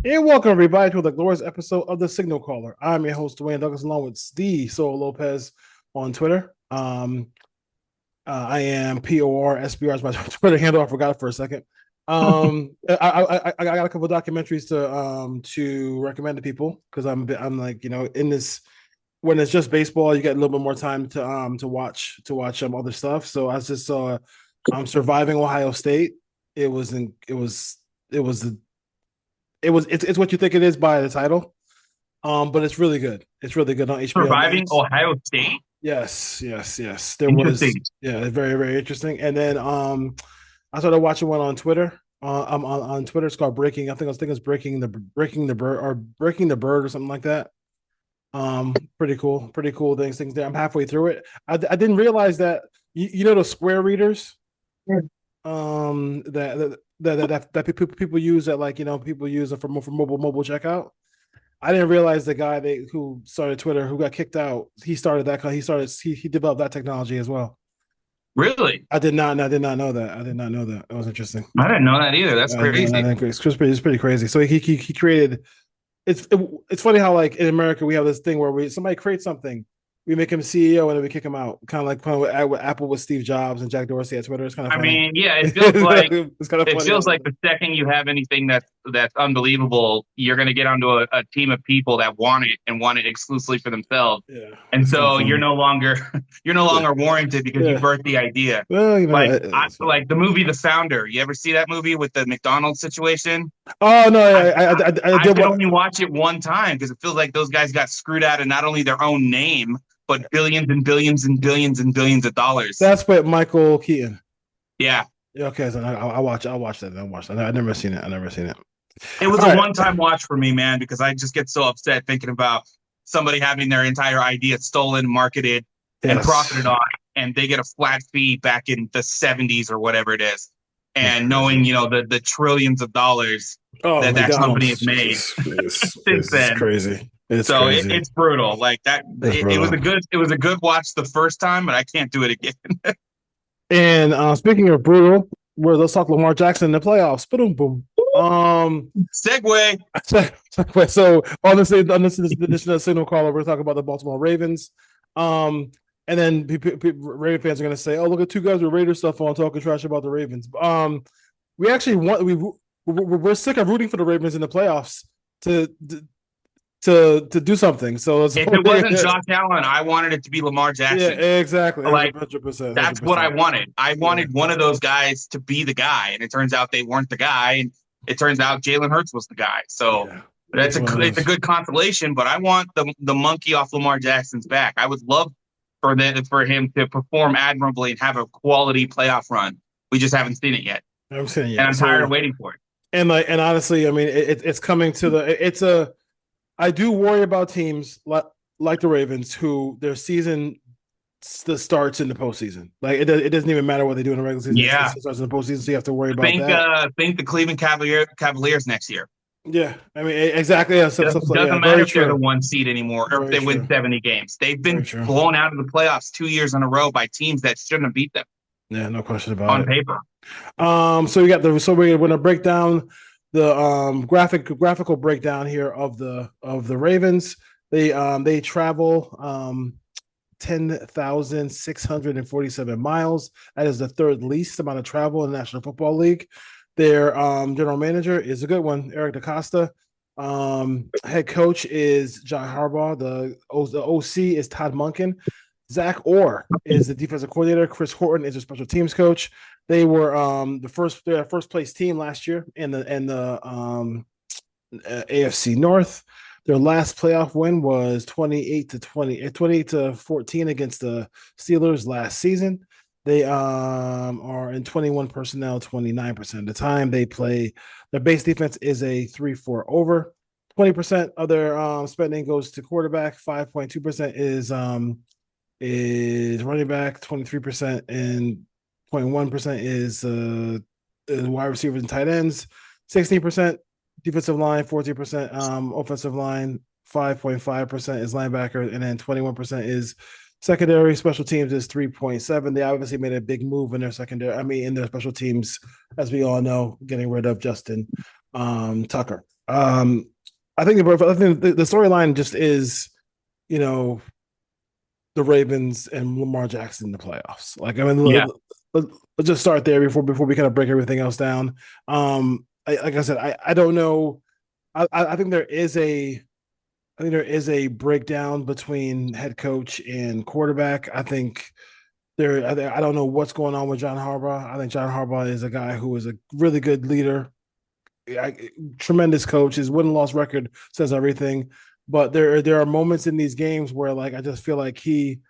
And welcome everybody to the glorious episode of the Signal Caller. I'm your host Dwayne Douglas, along with the Sol Lopez on Twitter. I am PORSBR is my Twitter handle. I forgot it for a second. I got a couple of documentaries to recommend to people because I'm like in this when it's just baseball, you get a little bit more time to watch other stuff. So I just saw Surviving Ohio State. It was it was it's what you think it is by the title. But it's really good. It's really good on HBO Surviving Max. Ohio State. Yes. There was Interesting. very, very interesting. And then I started watching one on Twitter. I'm on Twitter. It's called Breaking. I think it's Breaking the Bird or Breaking the Bird or something like that. Pretty cool. Pretty cool things there. I'm halfway through it. I didn't realize that you know the square readers that people use that like people use it for mobile checkout. I didn't realize the guy who started Twitter, who got kicked out, he started that. He developed that technology as well. Really? I did not know that. I did not know that. That was interesting. I didn't know that either. That's crazy. It's pretty crazy. So he created. It's funny how like in America we have this thing where somebody creates something, we make him CEO and then we kick him out. Kind of with Apple with Steve Jobs and Jack Dorsey at Twitter. It's kind of I funny. mean, yeah, it feels like It's kind of it funny. feels like the second you have anything that's unbelievable, you're going to get onto a team of people that want it and want it exclusively for themselves. Yeah, And it's kind of so you're funny. no longer you're no Yeah, longer warranted because you yeah. birthed the idea. Well, it's fine. Like the movie The Founder. You ever see that movie with the McDonald's situation? Oh no, I I I did could what. only watch it one time because it feels like those guys got screwed out of not only their own name, but billions and billions and billions and billions of dollars. That's with Michael Keaton. Yeah. Yeah, okay, so I'll watch that. I'll watch that. I've never seen it. I've never seen it. It was All a right. one-time watch for me, man, because I just get so upset thinking about somebody having their entire idea stolen, marketed, and Yes. profited on, and they get a flat fee back in the 70s or whatever it is. That's And knowing, crazy. the trillions of dollars Oh, that that company has McDonald's. made since This is then. crazy. It's So crazy. it's brutal. Like that, It's brutal. it was a good watch the first time, but I can't do it again. And speaking of brutal, let's talk Lamar Jackson in the playoffs. Boom, boom. Um, Segue. so on this edition of Signal Caller, we're talking about the Baltimore Ravens. Um, and then Raven fans are going to say, "Oh, look at two guys with Raider stuff on talking trash about the Ravens." We actually want we're sick of rooting for the Ravens in the playoffs to to do something. So If it wasn't Josh Allen, I wanted it to be Lamar yeah, Jackson. exactly, Like 100%, that's what I 100%. wanted. I Yeah, wanted one of those guys to be the guy, and it turns out they weren't the guy, and it turns out Jalen Hurts was the guy. So yeah, that's it's one of it's a those. good consolation. But I want the monkey off Lamar Jackson's back. I would love for him to perform admirably and have a quality playoff run. We just haven't seen it yet, I'm saying and yeah. I'm tired So of waiting for it. and honestly, I mean, it's coming to the. It's a. I do worry about teams like the Ravens who their season starts in the postseason. Like it doesn't even matter what they do in the regular season. It Yeah, starts in the postseason, so you have to worry about that. think the Cleveland Cavaliers next year. Yeah, I mean exactly. Yeah, It yeah, doesn't matter very if they're the true. one seed anymore or if Very they win true. 70 games. They've Very been true. blown out of the playoffs 2 years in a row by teams that shouldn't have beat them Yeah, no question about on it. paper. So we got the so we're going to break down the graphical breakdown here of the Ravens. They travel 10,647 miles. That is the third least amount of travel in the National Football League. Their general manager is a good one, Eric DaCosta. Head coach is John Harbaugh. The OC is Todd Monken. Zach Orr is the defensive coordinator. Chris Horton is a special teams coach. They were their first place team last year in the AFC North. Their last playoff win was 28 to 14 against the Steelers last season. They are in 21 personnel 29% of the time. They play their base defense is a 3-4 over. 20% of their spending goes to quarterback. 5.2% is running back. 23% and 0.1% is wide receivers and tight ends. 16% defensive line, 14% offensive line, 5.5% is linebacker, and then 21% is secondary. Special teams is 3.7. They obviously made a big move in their secondary. I mean, in their special teams, as we all know, getting rid of Justin Tucker. Um, I think the storyline just is, you know, the Ravens and Lamar Jackson in the playoffs. Like, I mean, Yeah, let's just start there before we kind of break everything else down. Like I said, I don't know. I think I think there is a breakdown between head coach and quarterback. I don't know what's going on with John Harbaugh. I think John Harbaugh is a guy who is a really good leader, tremendous coach. His win loss record says everything. But there are moments in these games where like I just feel like he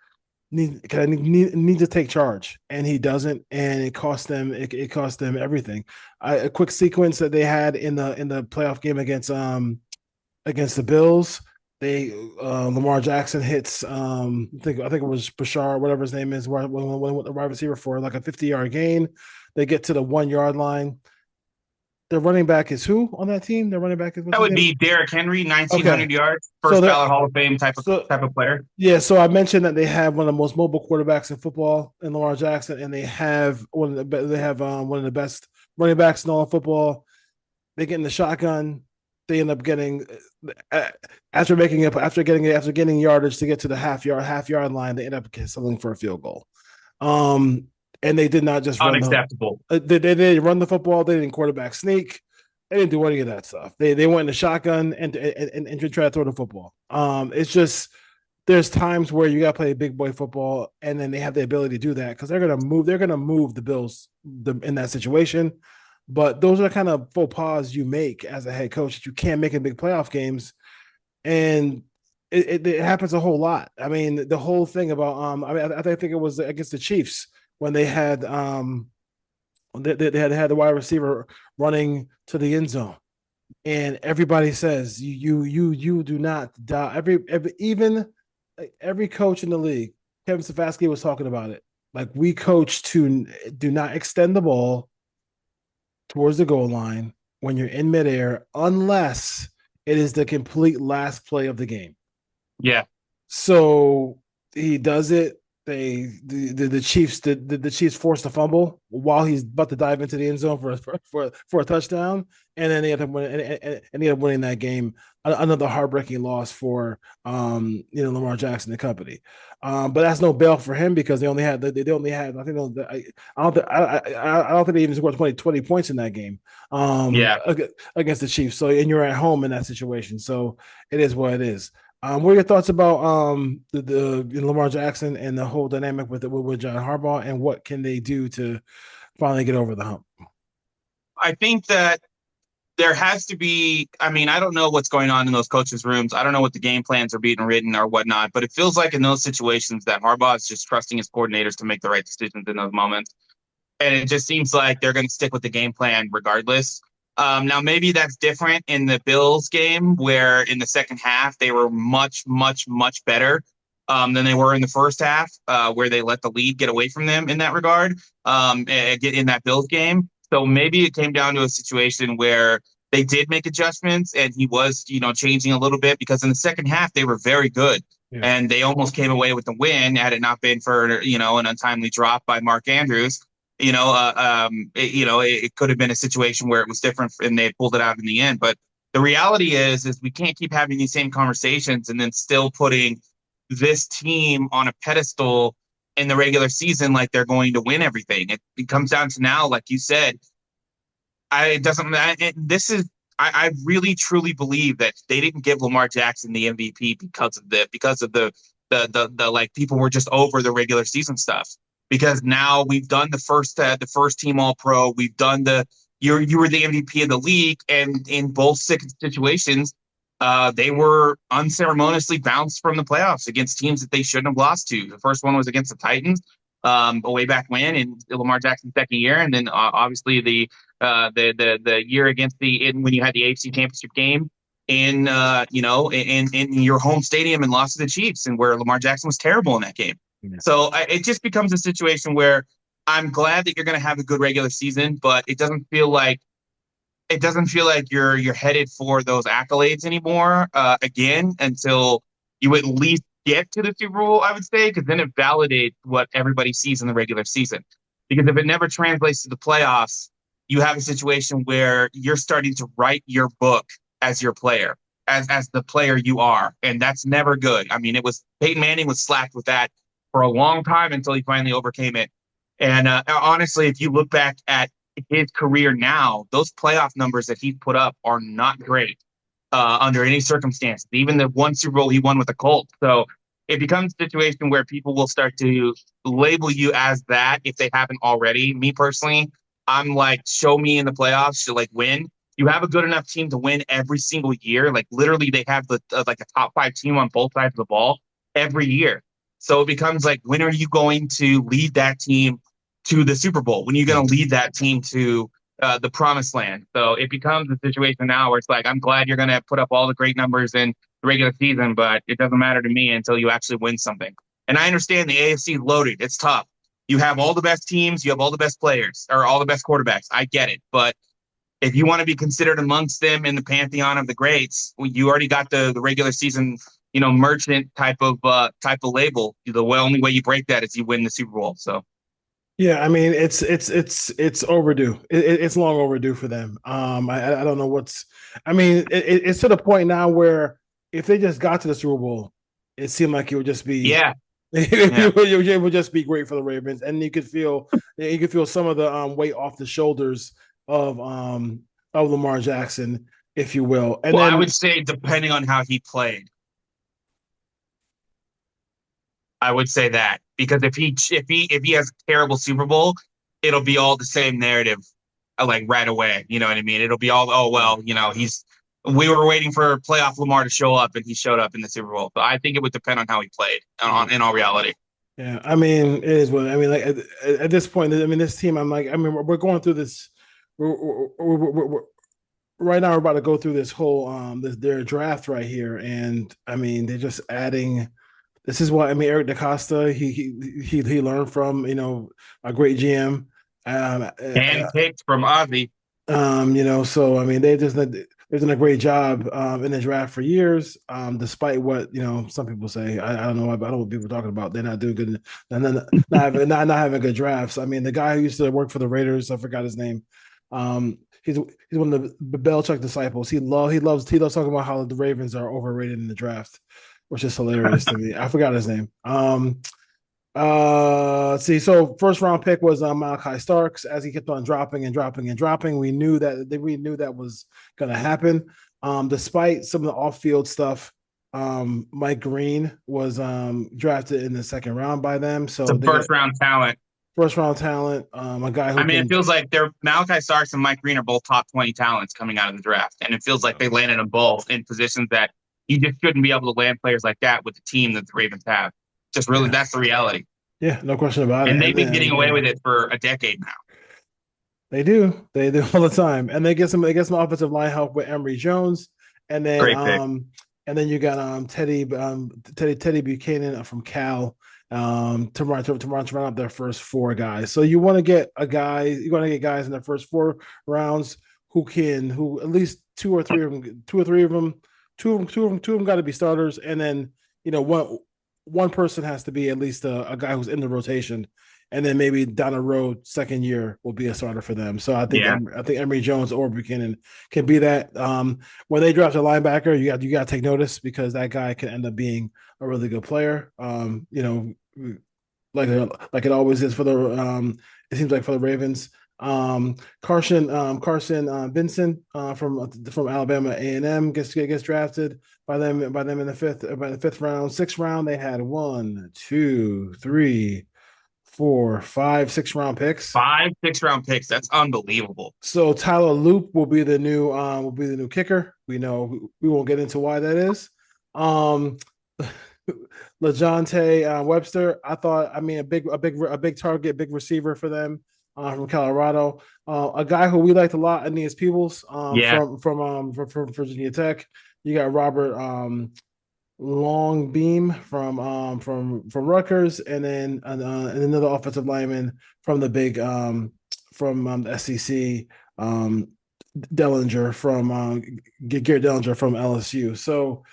needs to take charge, and he doesn't, and it cost them. It cost them everything. A quick sequence that they had in the playoff game against the Bills. They Lamar Jackson hits I think it was Bashar, whatever his name is, the wide receiver for like a 50-yard gain. They get to the 1 yard line. Their running back is who on that team? Their running back is what's that his would name? be Derrick Henry, Okay, 1,900 yards, so first they're ballot Hall of Fame so type of player. yeah. So I mentioned that they have one of the most mobile quarterbacks in football in Lamar Jackson, and they have one of the best running backs in all of football. They get in the shotgun. They end up getting uh, after getting yardage to get to the half yard line. They end up settling for a field goal. Um, and they did not just run the Unacceptable. they didn't run the football. They didn't quarterback sneak. They didn't do any of that stuff. They went in the shotgun and try to throw the football. It's just there's times where you got to play big boy football, and then they have the ability to do that because they're gonna move the Bills in that situation. But those are kind of faux pas you make as a head coach that you can't make in big playoff games, and it happens a whole lot. I mean, the whole thing about I think it was against the Chiefs when they had the wide receiver running to the end zone, and everybody says you do not die. Even every coach in the league, Kevin Stefanski was talking about it. Like we coach to do not extend the ball towards the goal line when you're in midair, unless it is the complete last play of the game. Yeah. So he does it. The Chiefs the Chiefs forced a fumble while he's about to dive into the end zone for a touchdown, and then they end up winning and they end up winning that game. Another heartbreaking loss for Lamar Jackson and company. But that's no bail for him because they only had I think I don't think they even scored 20 points in that game Yeah. against the Chiefs. So and you're at home in that situation, so it is what it is. What are your thoughts about Lamar Jackson and the whole dynamic with John Harbaugh, and what can they do to finally get over the hump? I think that there has to be, I mean, I don't know what's going on in those coaches' rooms. I don't know what the game plans are being written or whatnot, but it feels like in those situations that Harbaugh is just trusting his coordinators to make the right decisions in those moments. And it just seems like they're going to stick with the game plan regardless. Now, maybe that's different in the Bills game, where in the second half they were much, much, much better than they were in the first half, where they let the lead get away from them in that regard, get in that Bills game. So maybe it came down to a situation where they did make adjustments and he was, changing a little bit because in the second half they were very good Yeah, and they almost came away with the win had it not been for, an untimely drop by Mark Andrews. It could have been a situation where it was different and they pulled it out in the end. But the reality is we can't keep having these same conversations and then still putting this team on a pedestal in the regular season like they're going to win everything. It comes down to now, like you said, it doesn't. This is. I really truly believe that they didn't give Lamar Jackson the MVP because of the like people were just over the regular season stuff because now we've done the first team All Pro. We've done you were the MVP of the league, and in both situations, they were unceremoniously bounced from the playoffs against teams that they shouldn't have lost to. The first one was against the Titans, way back when in Lamar Jackson's second year, and then obviously the year against when you had the AFC Championship game in your home stadium and lost to the Chiefs, and where Lamar Jackson was terrible in that game. yeah, So it just becomes a situation where I'm glad that you're going to have a good regular season, but it doesn't feel like you're headed for those accolades anymore again until you at least get to the Super Bowl, I would say, because then it validates what everybody sees in the regular season. Because if it never translates to the playoffs, you have a situation where you're starting to write your book as your player, as the player you are, and that's never good. I mean, it was Peyton Manning was slacked with that for a long time until he finally overcame it. And honestly, if you look back at his career now, those playoff numbers that he's put up are not great under any circumstances. Even the one Super Bowl he won with the Colts. So it becomes a situation where people will start to label you as that if they haven't already. Me personally, I'm like, show me in the playoffs to like win. You have a good enough team to win every single year. Like literally, they have the like a top five team on both sides of the ball every year. So it becomes like, when are you going to lead that team to the Super Bowl? When are you going to lead that team to the promised land? So it becomes a situation now where it's like, I'm glad you're going to put up all the great numbers in the regular season, but it doesn't matter to me until you actually win something. And I understand the AFC is loaded. It's tough. You have all the best teams, you have all the best players, or all the best quarterbacks. I get it. But if you want to be considered amongst them in the pantheon of the greats, well, you already got the regular season, merchant type of label. The only way you break that is you win the Super Bowl. So Yeah, I mean it's overdue. It's long overdue for them. I don't know what's. I mean, it's to the point now where if they just got to the Super Bowl, it seemed like it would just be. yeah, yeah. It would just be great for the Ravens, and you could feel some of the weight off the shoulders of Lamar Jackson, if you will, and Well, I then would say depending on how he played, I would say that, because if he has a terrible Super Bowl, it'll be all the same narrative, like right away. You know what I mean? It'll be all, oh well, we were waiting for playoff Lamar to show up, and he showed up in the Super Bowl. So I think it would depend on how he played. In all reality, yeah, I mean, it is what I mean. Like at this point, I mean, this team. I'm like, I mean, we're going through this. We're right now. We're about to go through this whole their draft right here, and I mean, they're just adding. This is what I mean. Eric DaCosta, he learned from a great GM. handpicked from Ozzy. So I mean, they've done a great job in the draft for years, despite what some people say. I don't know. I don't know what people are talking about. They're not doing good, and then not having good drafts. I mean, the guy who used to work for the Raiders, I forgot his name. He's one of the Belichick disciples. He loves talking about how the Ravens are overrated in the draft, which is hilarious to me. I forgot his name. See, so first round pick was Malachi Starks. As he kept on dropping and dropping and dropping, we knew that was going to happen. Despite some of the off field stuff, Mike Green was drafted in the second round by them. It's So a they got first round talent. first round talent, a guy I who mean, it can. feels like they're Malachi Starks and Mike Green are both top 20 talents coming out of the draft. And it feels like they landed them both in positions that you just shouldn't be able to land players like that with the team that the Ravens have. Just really, Yeah, that's the reality. yeah, no question about it. And they've And been getting then away with it for a decade now. they do all the time, and they get some offensive line help with Emory Jones, and then Great pick. you got Teddy Buchanan from Cal to run up their first four guys. So you want to get guys in the first four rounds who at least two or three of them got to be starters, and then one person has to be at least a guy who's in the rotation, and then maybe down the road, second year will be a starter for them. So Yeah. I think Emory Jones or Buchanan can be that. When they draft a linebacker, you got to take notice, because that guy can end up being a really good player. Like it always is for the it seems like for the Ravens. Carson Vincent from Alabama A&M gets drafted by them in the fifth round. Sixth round, they had one, two, three, four, five, 6 round picks. 5 6 round picks. That's unbelievable. So Tyler Loop will be the new kicker. We won't get into why that is. LeJohntay Webster, I mean, a big target, big receiver for them, from Colorado. A guy who we liked a lot, Aeneas Peebles, Yeah. from Virginia Tech. You got Robert Long Beam from Rutgers, and then and another offensive lineman from the big from the SEC, Dellinger from Garrett Dellinger from LSU. So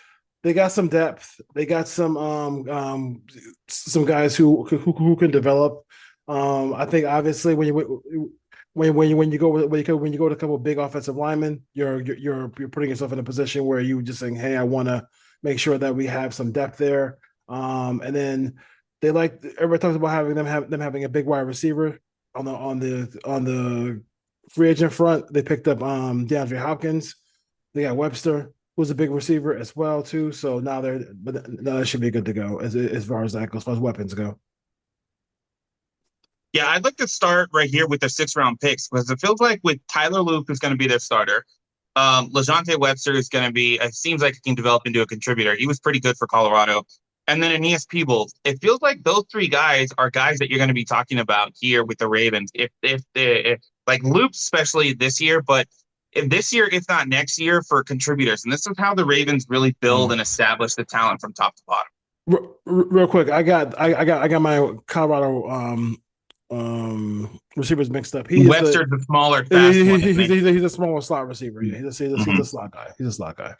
they got some depth. They got some guys who can develop. I think obviously when you go to a couple of big offensive linemen, you're putting yourself in a position where you just saying, hey, I want to make sure that we have some depth there. And then everybody talks about them having a big wide receiver on the free agent front. They picked up DeAndre Hopkins. They got Webster, who's a big receiver as well too. So now that should be good to go as far as that goes, as far as weapons go. Yeah, I'd like to start right here with the 6th-round picks because it feels like with Tyler Luke, who's going to be their starter, LaJohntay Webster is going to be, it seems like he can develop into a contributor. He was pretty good for Colorado. And then Aeneas Peebles. It feels like those 3 guys are guys that you're going to be talking about here with the Ravens. If like Luke, especially this year, but if this year, if not next year, for contributors. And this is how the Ravens really build and establish the talent from top to bottom. Real quick, I got my Colorado receivers mixed up. Webster's the smaller, fast one. He's a smaller slot receiver. Yeah, he's a slot guy. He's a slot guy.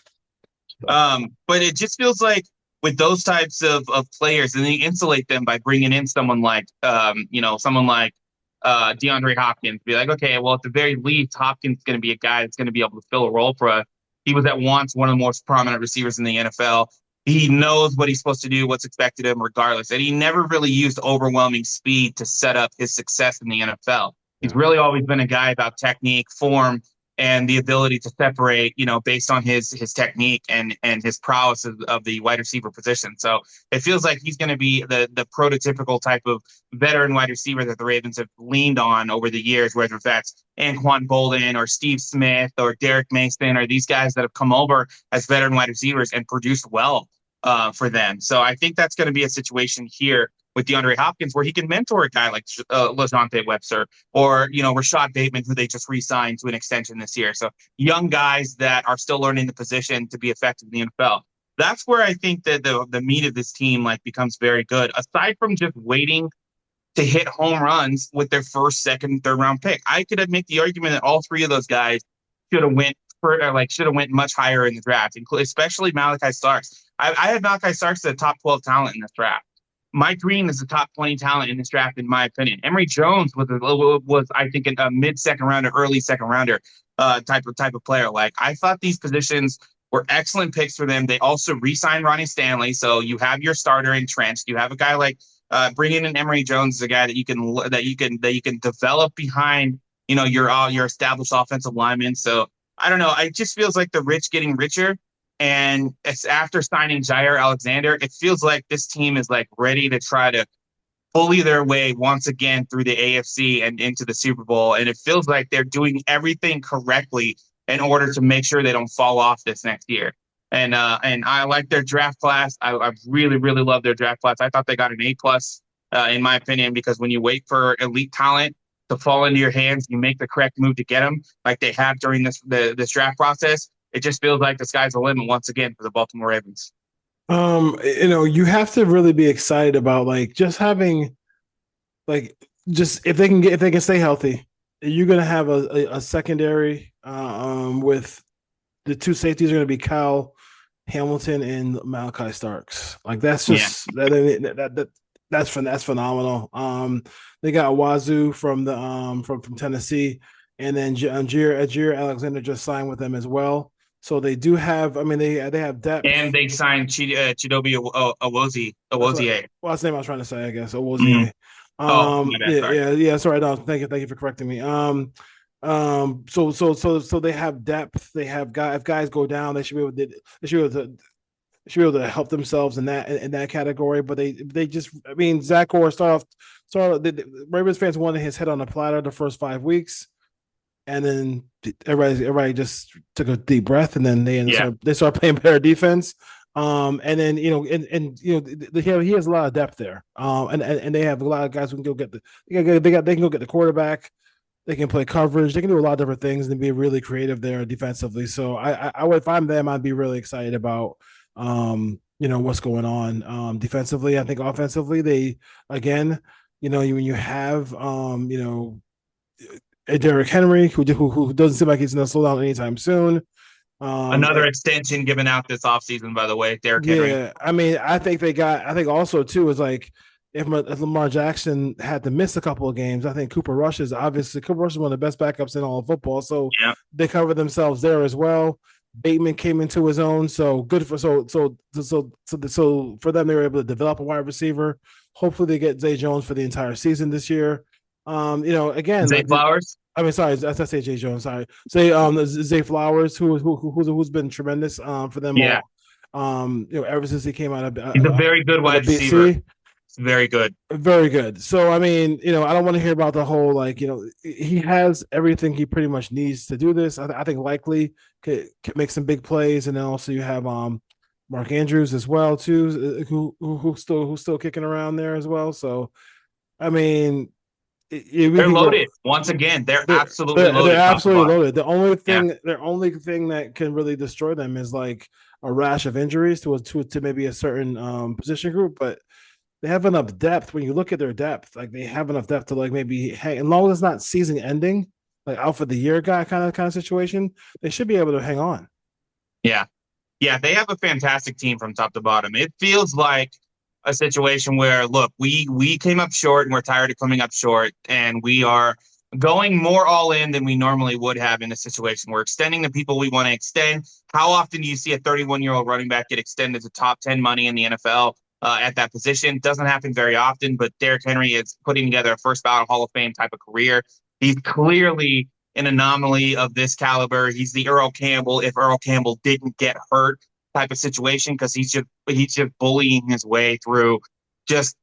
But it just feels like with those types of players, and they insulate them by bringing in someone like DeAndre Hopkins. Be like, okay, well, at the very least, Hopkins is going to be a guy that's going to be able to fill a role for us. He was at once one of the most prominent receivers in the NFL. He knows what he's supposed to do, what's expected of him regardless. And he never really used overwhelming speed to set up his success in the NFL. He's really always been a guy about technique, form, and the ability to separate, based on his technique and his prowess of the wide receiver position. So it feels like he's going to be the prototypical type of veteran wide receiver that the Ravens have leaned on over the years, whether that's Anquan Bolden or Steve Smith or Derek Mason or these guys that have come over as veteran wide receivers and produced well for them. So I think that's going to be a situation here with DeAndre Hopkins, where he can mentor a guy like LaJohntay Webster or, Rashad Bateman, who they just re-signed to an extension this year. So young guys that are still learning the position to be effective in the NFL. That's where I think that the meat of this team becomes very good. Aside from just waiting to hit home runs with their first, second, third round pick, I could make the argument that all 3 of those guys should have went much higher in the draft, especially Malachi Starks. I had Malachi Starks as a top 12 talent in this draft. Mike Green is a top 20 talent in this draft, in my opinion. Emory Jones was I think, a mid-second rounder, early second rounder type of player. Like, I thought these positions were excellent picks for them. They also re-signed Ronnie Stanley, so you have your starter entrenched. You have a guy like bringing in Emory Jones, is a guy that you can develop behind your established offensive linemen. So I don't know. It just feels like the rich getting richer. And it's after signing Jair Alexander, it feels like this team is ready to try to bully their way once again through the AFC and into the Super Bowl. And it feels like they're doing everything correctly in order to make sure they don't fall off this next year. And I like their draft class. I really, really love their draft class. I thought they got an A+, in my opinion, because when you wait for elite talent to fall into your hands, you make the correct move to get them, like they have during this draft process. It just feels like the sky's the limit once again for the Baltimore Ravens. You have to really be excited about just having just if they can stay healthy, you're gonna have a secondary with the 2 safeties are gonna be Kyle Hamilton and Malachi Starks. That's just that's phenomenal. They got Wazoo from the from Tennessee, and then Jair Alexander just signed with them as well. So they do have. I mean, they have depth, and they signed Chidobe Owozie. Well, that's the name I was trying to say. I guess Owozie. Yeah. Sorry, no, thank you for correcting me. So they have depth. They have guys. If guys go down, they should be able to help themselves in that category. But they just. I mean, Zach Orr started. The Ravens fans wanted his head on a platter the first 5 weeks. And then everybody just took a deep breath, and then they start playing better defense. And then he has a lot of depth there. And they have a lot of guys who can go get they can go get the quarterback. They can play coverage. They can do a lot of different things and be really creative there defensively. So I would, if I'm them, I'd be really excited about what's going on defensively. I think offensively, they again, when you have Derrick Henry, who doesn't seem like he's going to slow down anytime soon. Another extension given out this offseason, by the way, Derrick Henry. Yeah, I mean, I think also too is if Lamar Jackson had to miss a couple of games, I think Cooper Rush is one of the best backups in all of football. So Yeah. they cover themselves there as well. Bateman came into his own, so good for so for them they were able to develop a wide receiver. Hopefully they get Zay Jones for the entire season this year. Again, Zay like Flowers. I mean, sorry, I say Jay Jones. Sorry, say Zay Flowers, who's been tremendous for them Yeah. all. Ever since he came He's a very good out of wide receiver. BC, It's very good. very good. So I mean, I don't want to hear about the whole he has everything he pretty much needs to do this. I think likely could make some big plays, and then also you have Mark Andrews as well too, who's still kicking around there as well. So I mean, we They're can go. loaded. Once again, they're They're, absolutely they're loaded top to absolutely bottom. loaded. Yeah. Their only thing that can really destroy them is like a rash of injuries to maybe a certain position group, but they have enough depth. When you look at their depth, like they have enough depth to like maybe hang. As long as it's not season ending, like out for the year guy kind of situation, they should be able to hang on. Yeah. Yeah, they have a fantastic team from top to bottom. It feels like a situation where, look, we came up short and we're tired of coming up short, and we are going more all in than we normally would have in a situation. We're extending the people we want to extend. How often do you see a 31-year-old running back get extended to top 10 money in the NFL at that position? Doesn't happen very often, but Derrick Henry is putting together a first ballot Hall of Fame type of career. He's clearly an anomaly of this caliber. He's the Earl Campbell if Earl Campbell didn't get hurt type of situation, because he's just bullying his way through just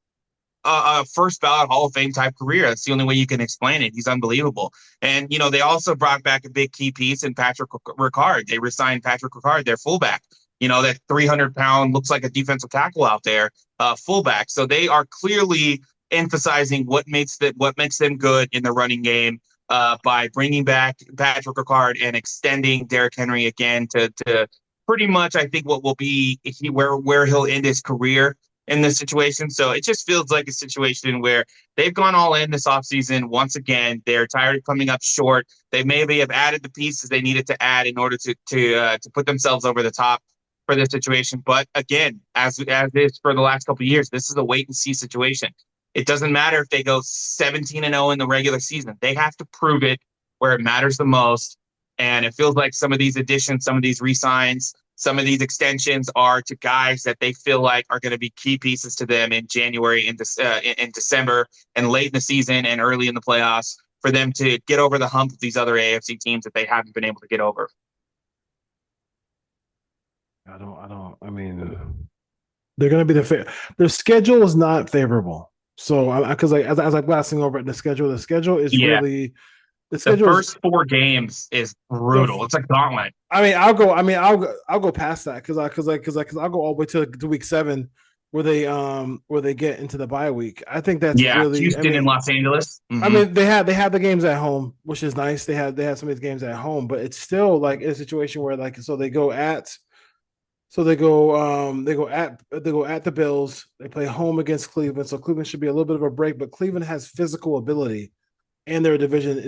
a first ballot Hall of Fame type career. That's the only way you can explain it. He's unbelievable. And they also brought back a big key piece in Patrick Ricard. They resigned Patrick Ricard, their fullback. That 300-pound looks like a defensive tackle out there, fullback. So they are clearly emphasizing what makes them good in the running game, by bringing back Patrick Ricard and extending Derrick Henry again to pretty much, I think, what will be where he'll end his career in this situation. So it just feels like a situation where they've gone all in this offseason. Once again, they're tired of coming up short. They maybe have added the pieces they needed to add in order to put themselves over the top for this situation. But again, as is for the last couple of years, this is a wait and see situation. It doesn't matter if they go 17-0 in the regular season. They have to prove it where it matters the most. And it feels like some of these additions, some of these re-signs, some of these extensions are to guys that they feel like are going to be key pieces to them in January, in December, and late in the season and early in the playoffs, for them to get over the hump of these other AFC teams that they haven't been able to get over. I mean, they're going to be their schedule is not favorable. So, because as I'm glancing over at the schedule is Yeah. really The first 4 games is brutal. It's a gauntlet. I mean, I'll go past that because I'll go all the way to week 7 where they get into the bye week. I think that's really Houston and Los Angeles. Mm-hmm. I mean, they have the games at home, which is nice. They have some of these games at home, but it's still like in a situation where they go at the Bills. They play home against Cleveland, so Cleveland should be a little bit of a break. But Cleveland has physical ability, and they're a division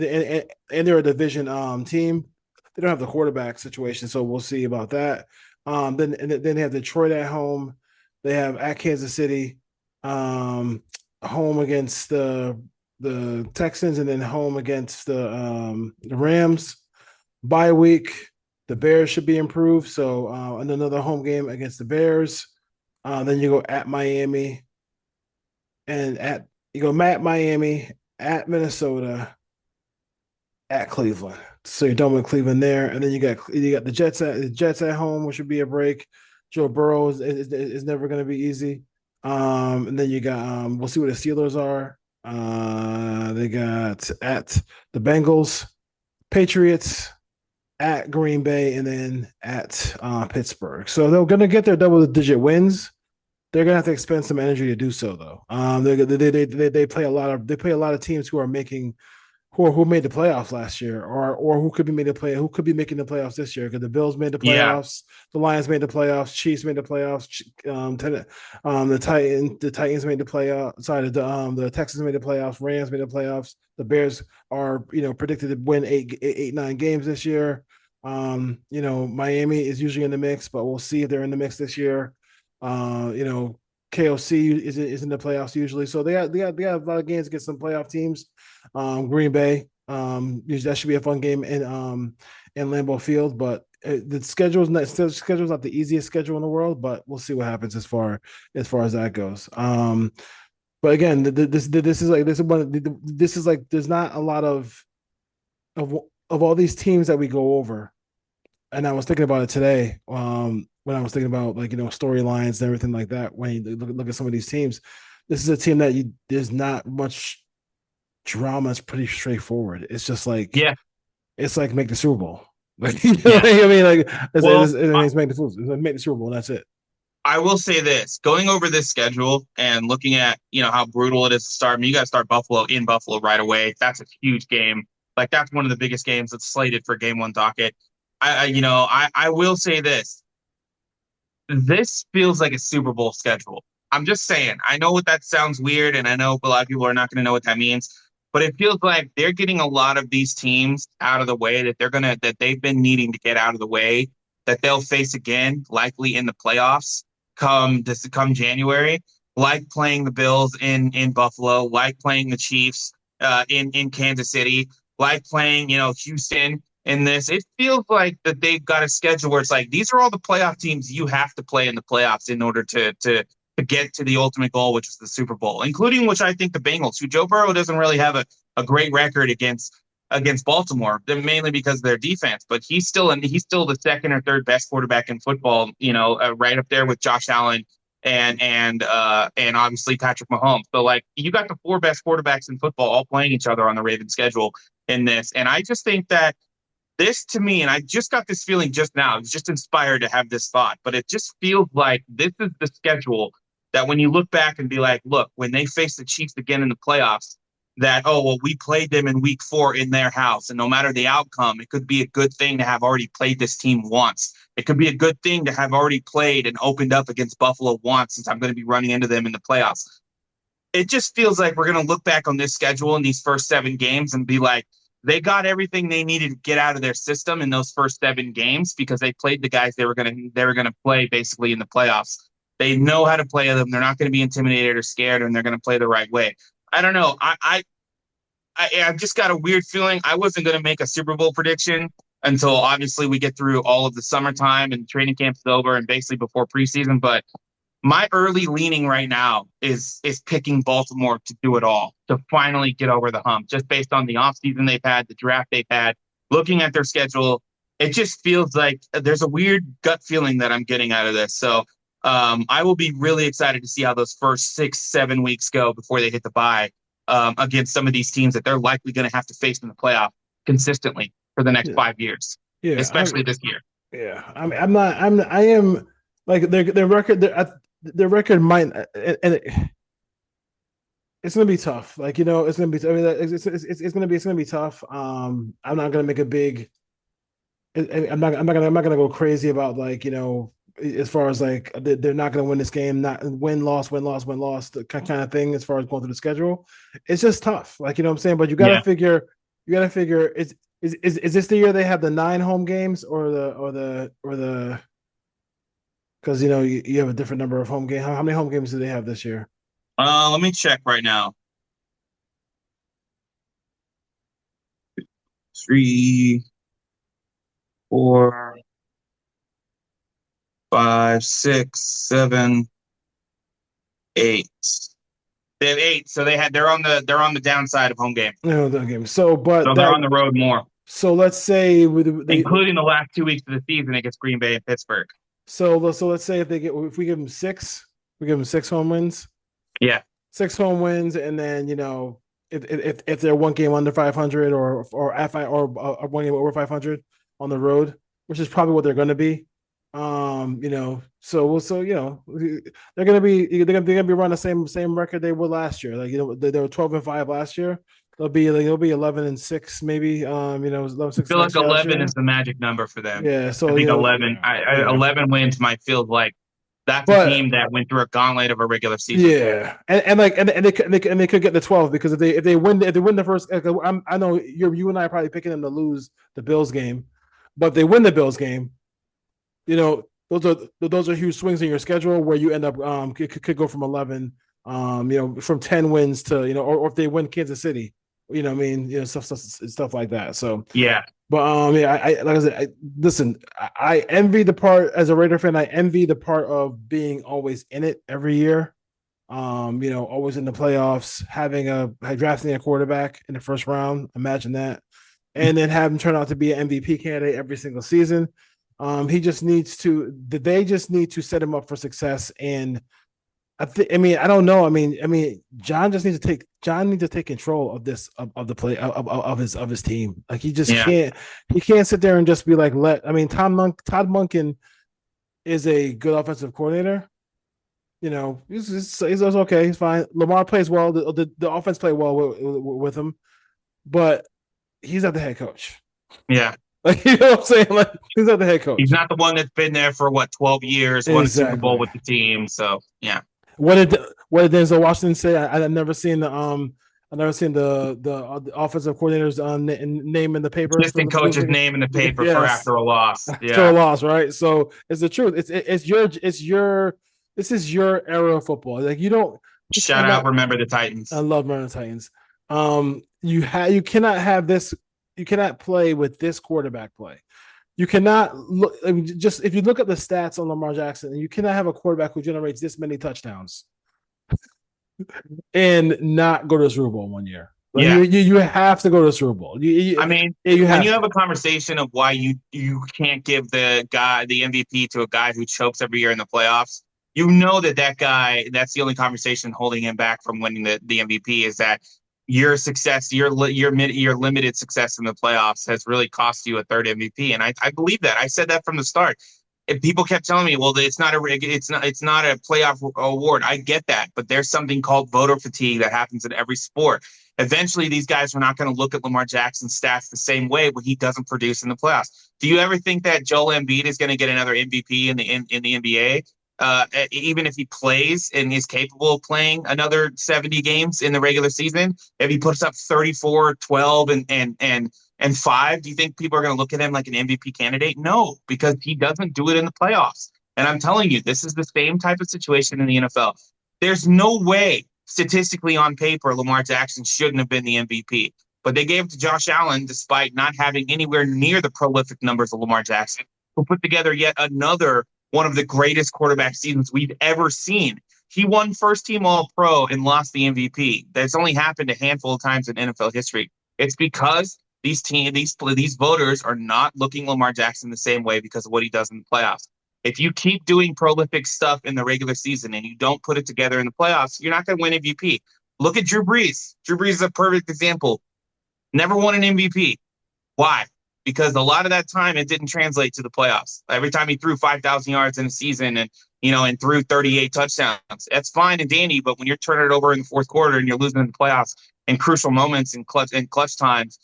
team. They don't have the quarterback situation, so we'll see about that. Then they have Detroit at home. They have at Kansas City, home against the Texans, and then home against the Rams. Bye week. The Bears should be improved. So and another home game against the Bears. Then you go at Miami, and at Miami, at Minnesota, at Cleveland. So you're done with Cleveland there, and then you got the Jets at home, which would be a break. Joe Burrow is never going to be easy. And then you got we'll see what the Steelers are. They got at the Bengals, Patriots, at Green Bay, and then at Pittsburgh. So they're going to get their double-digit wins. They're going to have to expend some energy to do so, though. They play a lot of teams who are making who made the playoffs last year, or who could be making the playoffs this year. Because the Bills made the playoffs, the Lions made the playoffs, Chiefs made the playoffs, the Titans made the playoffs. Sorry, the Texans made the playoffs, Rams made the playoffs. The Bears are predicted to win 9 games this year. Miami is usually in the mix, but we'll see if they're in the mix this year. KOC is in the playoffs usually, so they got a lot of games against some playoff teams. Green Bay, that should be a fun game in Lambeau Field, but the schedule's not the easiest schedule in the world, but we'll see what happens as far as that goes. But again, this is like there's not a lot of of all these teams that we go over, and I was thinking about it today. When I was thinking about like storylines and everything like that. When you look at some of these teams, this is a team that there's not much drama. It's pretty straightforward. It's just like Yeah, it's like make the Super Bowl. Like yeah. I mean, like Well, it's make the Super Bowl. And that's it. I will say this: going over this schedule and looking at how brutal it is to start. I mean, you got to start Buffalo in Buffalo right away. That's a huge game. Like that's one of the biggest games that's slated for Game One docket. I will say this: this feels like a Super Bowl schedule. I'm just saying. I know what that sounds weird, and I know a lot of people are not going to know what that means. But it feels like they're getting a lot of these teams out of the way that they've been needing to get out of the way that they'll face again, likely in the playoffs come January, like playing the Bills in Buffalo, like playing the Chiefs in Kansas City, like playing Houston in this. It feels like that they've got a schedule where it's like these are all the playoff teams you have to play in the playoffs in order to get to the ultimate goal, which is the Super Bowl, including which I think the Bengals, who Joe Burrow doesn't really have a great record against Baltimore, mainly because of their defense. But he's still the second or third best quarterback in football, right up there with Josh Allen and obviously Patrick Mahomes. So like you got the four best quarterbacks in football all playing each other on the Ravens schedule in this. And I just think that this to me, and I just got this feeling just now, I was just inspired to have this thought, but it just feels like this is the schedule that when you look back and be like, look, when they face the Chiefs again in the playoffs, that, oh, well, we played them in week 4 in their house. And no matter the outcome, it could be a good thing to have already played this team once. It could be a good thing to have already played and opened up against Buffalo once since I'm going to be running into them in the playoffs. It just feels like we're going to look back on this schedule in these first 7 games and be like, they got everything they needed to get out of their system in those first 7 games because they played the guys they were going to play basically in the playoffs. They know how to play them. They're not going to be intimidated or scared, and they're going to play the right way. I don't know. I've just got a weird feeling. I wasn't going to make a Super Bowl prediction until obviously we get through all of the summertime and training camp's over and basically before preseason. But my early leaning right now is picking Baltimore to do it all, to finally get over the hump, just based on the offseason they've had, the draft they've had, looking at their schedule. It just feels like there's a weird gut feeling that I'm getting out of this. So I will be really excited to see how those first 6-7 weeks go before they hit the bye against some of these teams that they're likely going to have to face in the playoff consistently for the next 5 years, especially this year. Yeah, I am like their record. Their record might, and it's gonna be tough. Like it's gonna be. I mean, it's gonna be tough. I'm not gonna make a big. I'm not gonna go crazy about like as far as like they're not going to win this game, not win loss, the kind of thing. As far as going through the schedule, it's just tough. Like what I'm saying, but you got to figure. Is this the year they have the 9 home games or the because you have a different number of home games. How many home games do they have this year? Let me check right now. 3, 4, 5, 6, 7, 8. They have 8, so they're on the downside of home game. No, the game. So they're on the road more. So let's say including the last 2 weeks of the season against Green Bay and Pittsburgh. So let's say if we give them 6, we give them 6 home wins. Yeah, 6 home wins, and then if they're one game under 500 or 1 game over 500 on the road, which is probably what they're going to be. So they're gonna be running the same record they were last year. Like they were 12-5 last year. They'll be 11-6 maybe. 11-6. I feel like 11 is the magic number for them. Yeah, so I think 11. 11 wins might feel like that's a team that went through a gauntlet of a regular season. Yeah, and they could get the 12 because if they win the first, I know you and I are probably picking them to lose the Bills game, but if they win the Bills game, those are huge swings in your schedule where you end up could go from 11, from 10 wins to or if they win Kansas City, what I mean, stuff like that. So, Yeah. but yeah, I like I said, listen, I envy the part as a Raider fan. I envy the part of being always in it every year. Always in the playoffs, drafting a quarterback in the first round. Imagine that, and then have him turn out to be an MVP candidate every single season. He just needs to. They just need to set him up for success. And I don't know. John needs to take control of this of the play of his team. Like he just Yeah. can't. He can't sit there and just be like, Todd Monken is a good offensive coordinator. He's okay. He's fine. Lamar plays well. The offense played well with him, but he's not the head coach. Yeah. Like, you know what I'm saying? Like, he's not the head coach. He's not the one that's been there for 12 years, won a Super Bowl with the team. So yeah. What did Denzel Washington say? I've never seen the offensive coordinator's name in the paper. Assistant coach's name in the paper for after a loss. Yeah. After a loss, right? So it's the truth. This is your era of football. Like, you don't shout out. Remember the Titans. I love Remember the Titans. You cannot have this. You cannot play with this quarterback play. You cannot look. Just if you look at the stats on Lamar Jackson, you cannot have a quarterback who generates this many touchdowns and not go to the Super Bowl one year. Like, yeah, you have to go to the Super Bowl. When you have a conversation of why you can't give the MVP to a guy who chokes every year in the playoffs, you know that guy, that's the only conversation holding him back from winning the MVP, is that your success, your limited success in the playoffs has really cost you a third MVP. And I believe that. I said that from the start. If people kept telling me, well, it's not a playoff award. I get that, but there's something called voter fatigue that happens in every sport. Eventually, these guys are not going to look at Lamar Jackson's stats the same way when he doesn't produce in the playoffs. Do you ever think that Joel Embiid is going to get another MVP in the NBA? Even if he plays and is capable of playing another 70 games in the regular season, if he puts up 34, 12, and 5, do you think people are going to look at him like an MVP candidate? No, because he doesn't do it in the playoffs. And I'm telling you, this is the same type of situation in the NFL. There's no way, statistically on paper, Lamar Jackson shouldn't have been the MVP. But they gave it to Josh Allen despite not having anywhere near the prolific numbers of Lamar Jackson, who put together yet another one of the greatest quarterback seasons we've ever seen. He won first team All-Pro and lost the MVP. That's only happened a handful of times in NFL history. It's because these voters are not looking Lamar Jackson the same way because of what he does in the playoffs. If you keep doing prolific stuff in the regular season and you don't put it together in the playoffs, you're not going to win MVP. Look at Drew Brees. Drew Brees is a perfect example. Never won an MVP. Why? Because a lot of that time it didn't translate to the playoffs. Every time he threw 5,000 yards in a season and threw 38 touchdowns, that's fine and dandy. But when you're turning it over in the fourth quarter and you're losing in the playoffs in crucial moments and clutch times,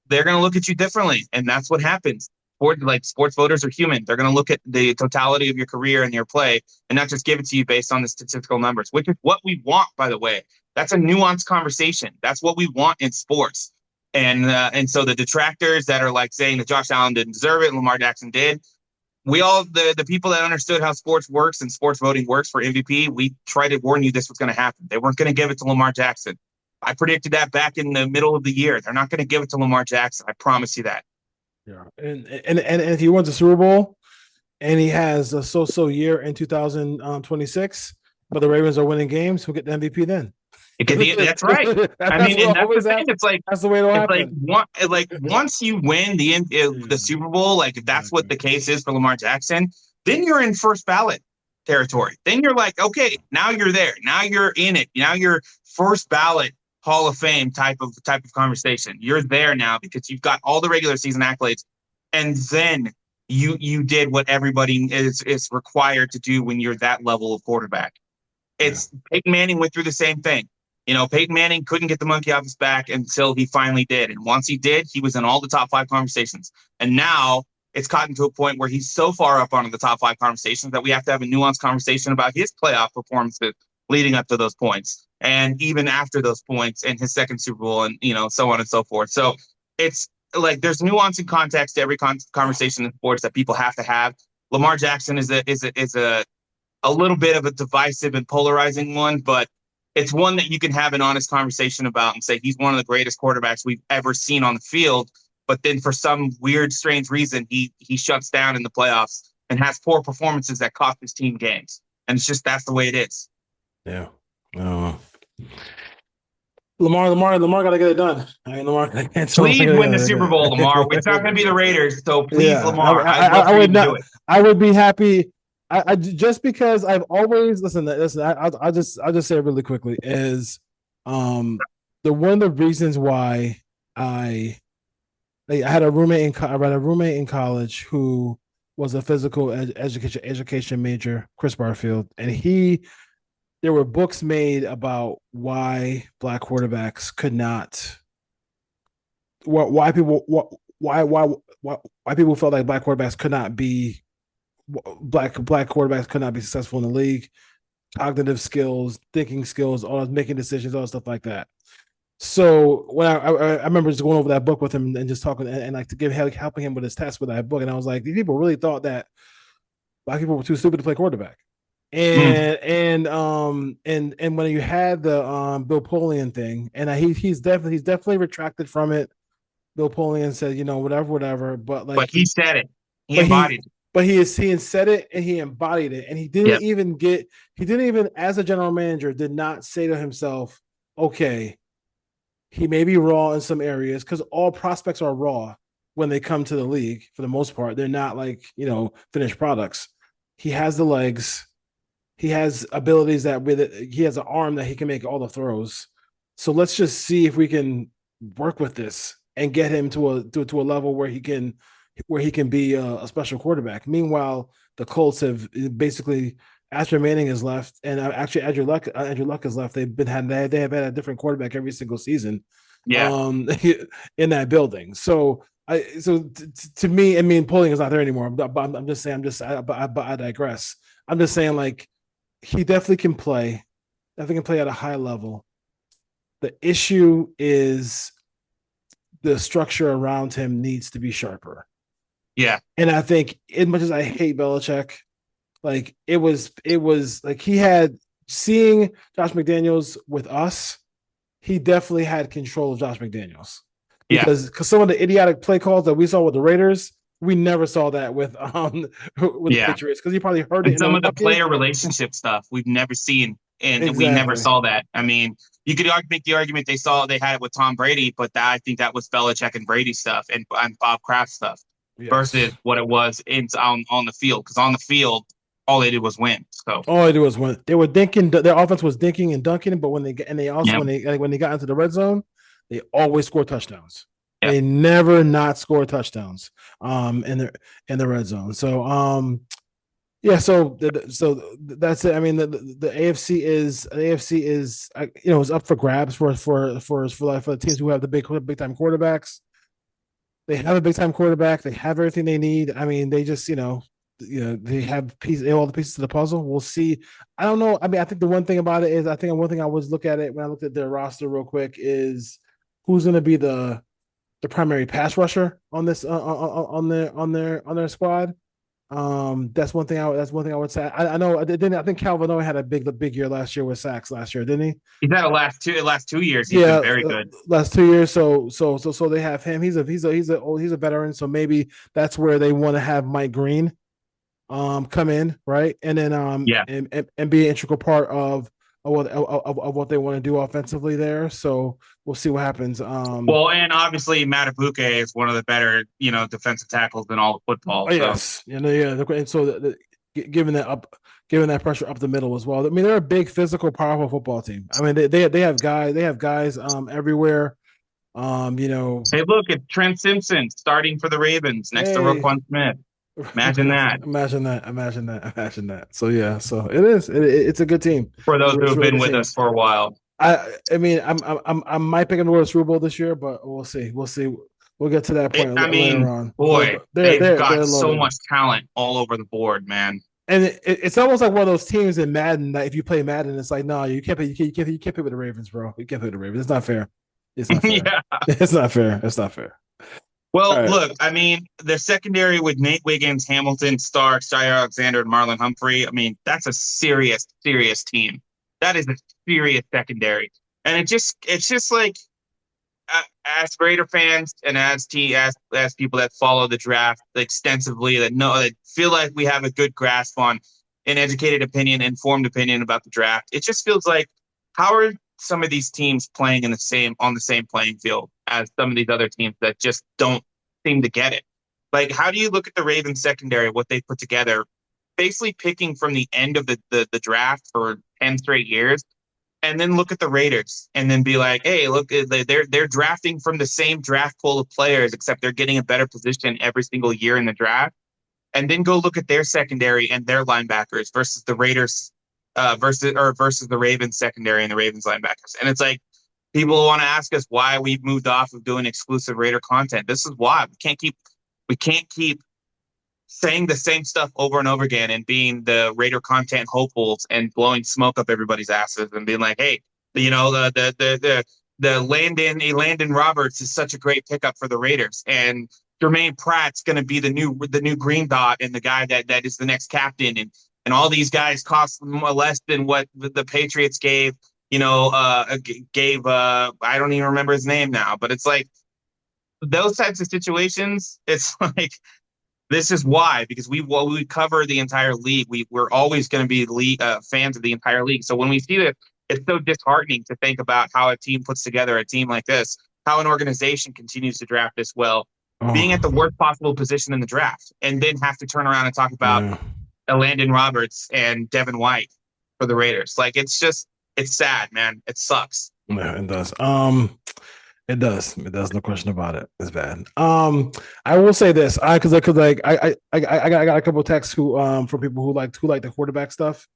they're going to look at you differently. And that's what happens. Sports voters are human. They're going to look at the totality of your career and your play and not just give it to you based on the statistical numbers, which is what we want, by the way. That's a nuanced conversation. That's what we want in sports. And so the detractors that are like saying that Josh Allen didn't deserve it and Lamar Jackson did, the people that understood how sports works and sports voting works for MVP, we tried to warn you this was going to happen. They weren't going to give it to Lamar Jackson. I predicted that back in the middle of the year. They're not going to give it to Lamar Jackson. I promise you that. Yeah, and if he wins the Super Bowl and he has a so-so year in 2026, but the Ravens are winning games, he'll get the MVP then. That's right. That's the thing. It's like that's the way it'll happen. Once you win the Super Bowl, like if that's what the case is for Lamar Jackson, then you're in first ballot territory. Then you're like, okay, now you're there. Now you're in it. Now you're first ballot Hall of Fame type of conversation. You're there now because you've got all the regular season accolades, and then you did what everybody is required to do when you're that level of quarterback. Peyton Manning went through the same thing. Peyton Manning couldn't get the monkey off his back until he finally did. And once he did, he was in all the top 5 conversations. And now it's gotten to a point where he's so far up on the top 5 conversations that we have to have a nuanced conversation about his playoff performances leading up to those points. And even after those points and his second Super Bowl and, so on and so forth. So it's like there's nuance and context to every conversation in sports that people have to have. Lamar Jackson is a little bit of a divisive and polarizing one, but it's one that you can have an honest conversation about and say he's one of the greatest quarterbacks we've ever seen on the field. But then for some weird, strange reason, he shuts down in the playoffs and has poor performances that cost his team games. And it's just that's the way it is. Yeah. Uh, Lamar got to get it done. I mean, Lamar can't tell him. Please win the Super Bowl, Lamar. It's not going to be the Raiders, so please, Yeah, Lamar. I'd love I for you would to do not. it. I would be happy. I just because I've always listen. Listen, I'll just say it really quickly is, um, the one of the reasons why I I had a roommate in college who was a physical education major, Chris Barfield, and there were books made about why black quarterbacks could not, why people why people felt like black quarterbacks could not be successful in the league, cognitive skills, thinking skills, all making decisions, all stuff like that. So when I remember just going over that book with him and just talking and like to helping him with his test with that book, and I was like, these people really thought that black people were too stupid to play quarterback. Mm. And when you had the Bill Polian thing, and he's definitely retracted from it. Bill Polian said, whatever, but like But he said it. He but he embodied it. but he said it and he embodied it, and Yep. he didn't even as a general manager did not say to himself, okay, he may be raw in some areas because all prospects are raw when they come to the league for the most part. They're not like, finished products. He has the legs. He has abilities that with it, he has an arm that he can make all the throws. So let's just see if we can work with this and get him to a level where he can be a special quarterback. Meanwhile, the Colts have basically, after Manning is left, and actually Andrew Luck has left. They have had a different quarterback every single season, Yeah. um, in that building. So to me, I mean, Poling is not there anymore. I'm just saying. But I digress. I'm just saying, like, he definitely can play. Definitely can play at a high level. The issue is the structure around him needs to be sharper. Yeah. And I think, as much as I hate Belichick, like it was like he had seeing Josh McDaniels with us, he definitely had control of Josh McDaniels Yeah. because some of the idiotic play calls that we saw with the Raiders, we never saw that with with the Yeah. Patriots because he probably heard it And in the some of the walk-in. player relationship stuff we've never seen, and we never Exactly. saw that. I mean, you could make the argument they had it with Tom Brady, but I think that was Belichick and Brady stuff and Bob Kraft stuff versus Yes. what it was on the field. Because on the field, all they did was win. So All they do was when they were dinking, their offense was dinking and dunking, but they also yeah, when they got into the red zone, they always scored touchdowns. yeah, They never not score touchdowns in the red zone. So yeah, so that's it. I mean, the AFC is is up for grabs for the teams who have the big time quarterbacks. They have a big time quarterback. They have everything they need. I mean, they just they have all the pieces of the puzzle. We'll see. I don't know. I mean, I think the one thing about it is I think one thing I always look at it when I looked at their roster real quick is who's going to be the primary pass rusher on this on their squad. That's one thing I would say. I know. I think Calvin Owen had a big year last year with sacks last year, didn't he? he's had last 2 years. He's been Yeah, very good. last 2 years. So they have him. He's a veteran. So maybe that's where they want to have Mike Green come in, right, and then Yeah. and be an integral part of what they want to do offensively there. So we'll see what happens. Well, and obviously Matabuke is one of the better, defensive tackles in all of football. Oh, So yes, yeah. And so given given that pressure up the middle as well. I mean, they're a big, physical, powerful football team. I mean, they have guys everywhere. hey, look, it's Trent Simpson starting for the Ravens next to Hey, Roquan Smith. Imagine that. imagine that. So yeah, so it is. It's a good team. For those who It's have a really been good with team. us for a while. I mean, I might pick them to win a Super Bowl this year, but we'll see. We'll see. We'll get to that point I later mean, on. boy, But they've got they're so loaded. much talent all over the board, man. And it's almost like one of those teams in Madden that if you play Madden, it's like, no, you can't play with the Ravens, bro. You can't play with the Ravens. It's not fair. It's not fair. Yeah. It's not fair. It's not fair. All Well, right. look, I mean, the secondary with Nate Wiggins, Hamilton, Starks, Jair Alexander, and Marlon Humphrey. I mean, that's a serious, serious team. That is a serious secondary, and it's just like as Raider fans and as people that follow the draft extensively, that know that feel like we have a good grasp on an educated opinion, informed opinion about the draft. It just feels like how are some of these teams playing in the same on the same playing field as some of these other teams that just don't seem to get it? Like, how do you look at the Ravens secondary, what they put together, basically picking from the end of the draft for 10 straight years, and then look at the Raiders and then be like, hey, look, they're drafting from the same draft pool of players, except they're getting a better position every single year in the draft. And then go look at their secondary and their linebackers versus the Raiders versus the Ravens secondary and the Ravens linebackers. And it's like people want to ask us why we've moved off of doing exclusive Raider content. This is why we can't keep saying the same stuff over and over again and being the Raider content hopefuls and blowing smoke up everybody's asses and being like, hey, the Landon Roberts is such a great pickup for the Raiders, and Jermaine Pratt's going to be the new green dot and the guy that is the next captain, and all these guys cost less than what the Patriots gave. I don't even remember his name now, but it's like those types of situations. It's like this is why, because we cover the entire league. We're always going to be fans of the entire league. So when we see that, it's so disheartening to think about how a team puts together a team like this, how an organization continues to draft this well, being at the Oh, worst possible position in the draft, and then have to turn around and talk about yeah. Landon Roberts and Devin White for the Raiders. Like it's sad, man. It sucks. Yeah, it does. It does. It does. No question about it. It's bad. I will say this. Because like I got a couple of texts who from people who like the quarterback stuff.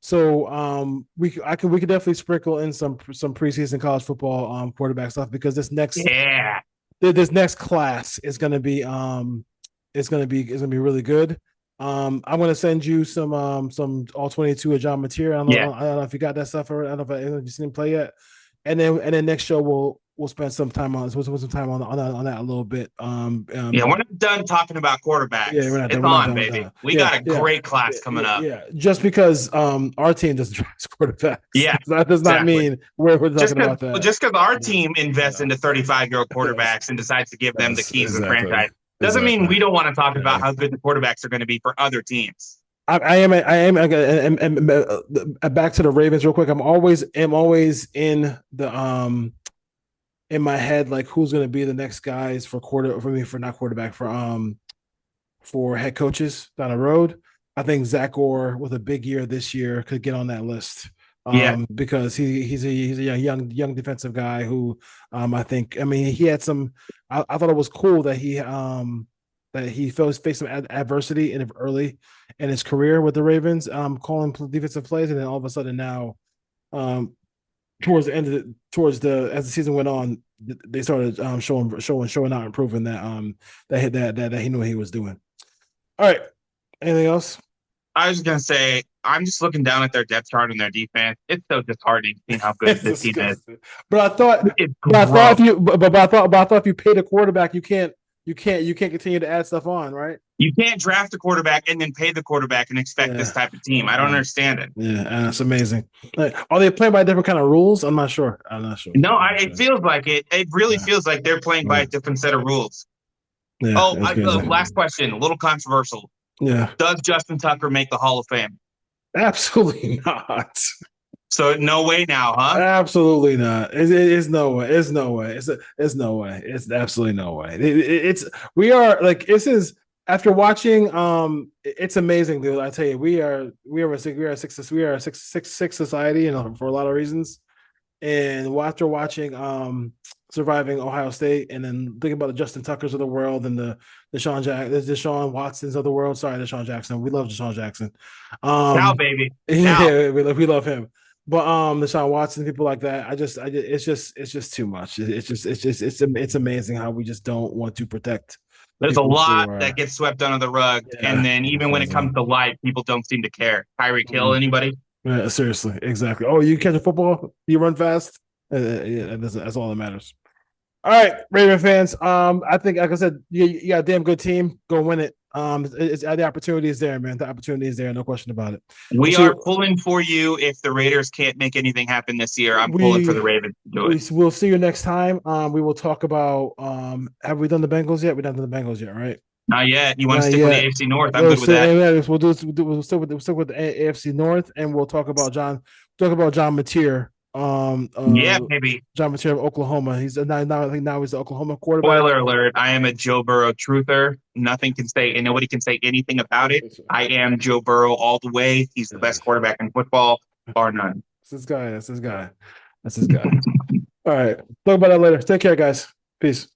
So we could definitely sprinkle in some preseason college football quarterback stuff because Yeah. this next class is gonna be it's gonna be really good. I'm gonna send you some all 22 of John Mateer. Yeah. I don't know if you got that stuff already. I don't know if you've seen him play yet. And then next show we'll spend some time on that a little bit. Yeah, we're not done talking about Yeah, quarterbacks. we're not done. It's We're not on, done with baby. that. We Yeah, got a yeah, great class coming up. yeah. Just because our team doesn't draft quarterbacks, Yeah, that does not exactly. mean we're Just talking because about that. just because our Yeah, team invests yeah. into 35-year-old That's quarterbacks and decides to give them the that's keys to the exactly franchise doesn't mean exactly. we don't want to talk about Yeah. how good the quarterbacks are going to be for other teams. Back to the Ravens real quick. I'm always in my head like who's going to be the next guys for not quarterback for head coaches down the road. I think Zach Orr with a big year this year could get on that list Yeah, because he's a young defensive guy who I mean he had some. I thought it was cool that he faced some adversity early in his career with the Ravens, calling defensive plays, and then all of a sudden now, um, towards the as the season went on, they started showing out and proving that he knew what he was doing. All right. Anything else? I was just going to say, I'm just looking down at their depth chart and their defense. It's so disheartening seeing how good It's this team is. disgusting. But I thought, It's but I thought gross. but I thought if you paid a quarterback, you can't continue to add stuff on, right? You can't draft a quarterback and then pay the quarterback and expect this Yeah. type of team. I don't understand it. Yeah, it's amazing. Like, are they playing by different kind of rules? I'm not sure. I'm not sure. No, I'm not it sure. feels like it. It really Yeah, feels like they're playing by yeah, a different set of rules. yeah. Oh, It's crazy. last question, a little controversial. Yeah, Does Justin Tucker make the Hall of Fame? absolutely not. So no way now, huh? Absolutely not. It's no way. It's no way. It's no way. It's absolutely no way. It's we are like this is after watching. It's amazing, dude. I tell you, we are a six society, for a lot of reasons. And after watching surviving Ohio State, and then thinking about the Justin Tuckers of the world and the Deshaun Watsons of the world. Sorry, Deshaun Jackson. We love Deshaun Jackson. Now, Um, baby. Now. yeah, we love him. But Deshaun Watson, people like that, it's just too much. It's amazing how we just don't want to protect the There's a people who lot that are. gets swept under the rug. And Yeah, then even when it comes to light, people don't seem to care. Tyreek Hill, anybody? yeah, seriously, exactly. Oh, you catch a football, you run fast. Yeah, that's all that matters. All right, Raven fans. I think, like I said, you got a damn good team. Go win it. The opportunity is there, man. The opportunity is there. No question about it. We'll We see. are pulling for you. If the Raiders can't make anything happen this year, I'm pulling for We the Ravens to do it. we'll see you next time. We will talk about. Have we done the Bengals yet? We haven't done the Bengals yet, right? Not yet. You want to Not stick with the yet. AFC North? I'm We'll good with still, that. we'll stick with the AFC North, and we'll talk about John Mateer. Yeah, maybe. John Mateer of Oklahoma. He's now I think now he's the Oklahoma quarterback. Spoiler alert, I am a Joe Burrow truther. Nothing can say, and nobody can say anything about it. I am Joe Burrow all the way. He's the best quarterback in football, bar none. That's this guy. That's this guy. That's this guy. All right. Talk about that later. Take care, guys. Peace.